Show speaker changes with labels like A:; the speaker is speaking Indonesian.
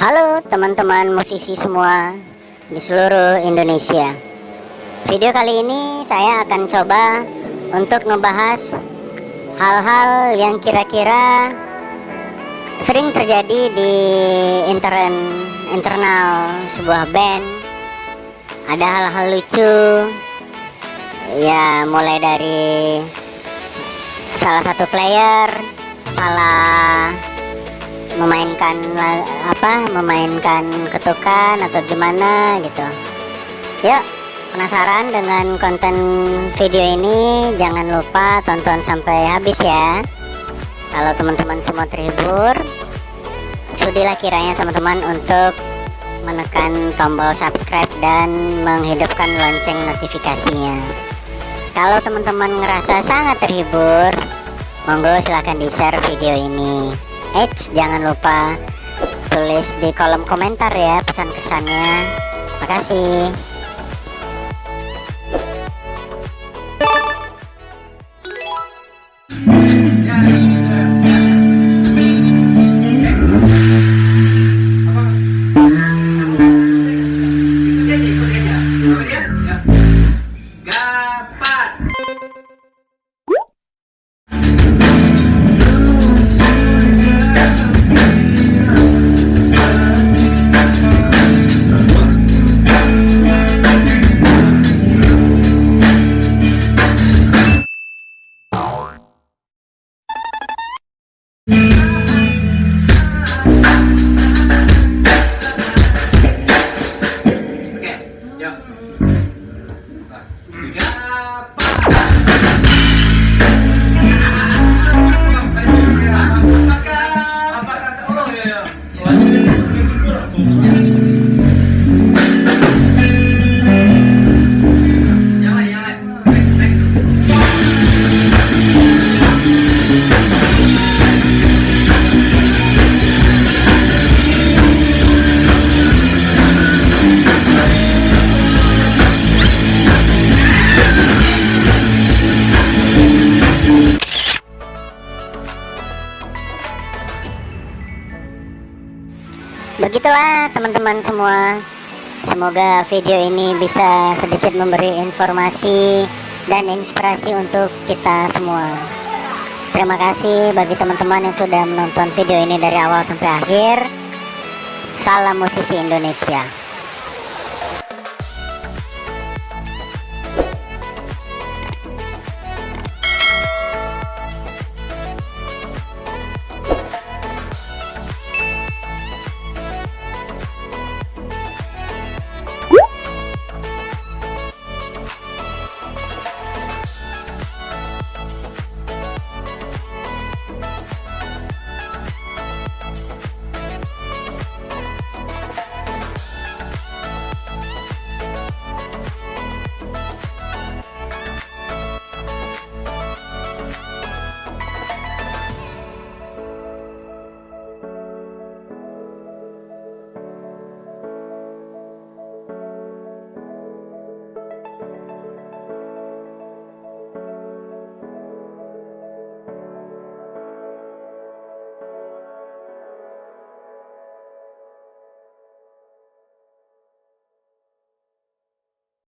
A: Halo teman-teman musisi semua di seluruh Indonesia. Video kali ini saya akan coba untuk ngebahas hal-hal yang kira-kira sering terjadi di internal sebuah band. Ada hal-hal lucu, ya mulai dari salah satu player salah memainkan ketukan atau gimana gitu. Yuk, penasaran dengan konten video ini? Jangan lupa tonton sampai habis ya. Kalau teman-teman semua terhibur, sudilah kiranya teman-teman untuk menekan tombol subscribe dan menghidupkan lonceng notifikasinya. Kalau teman-teman ngerasa sangat terhibur, monggo silahkan di-share video ini. Jangan lupa tulis di kolom komentar ya pesan-kesannya. Makasih. Begitulah teman-teman semua. Semoga video ini bisa sedikit memberi informasi dan inspirasi untuk kita semua. Terima kasih bagi teman-teman yang sudah menonton video ini dari awal sampai akhir. Salam musisi Indonesia.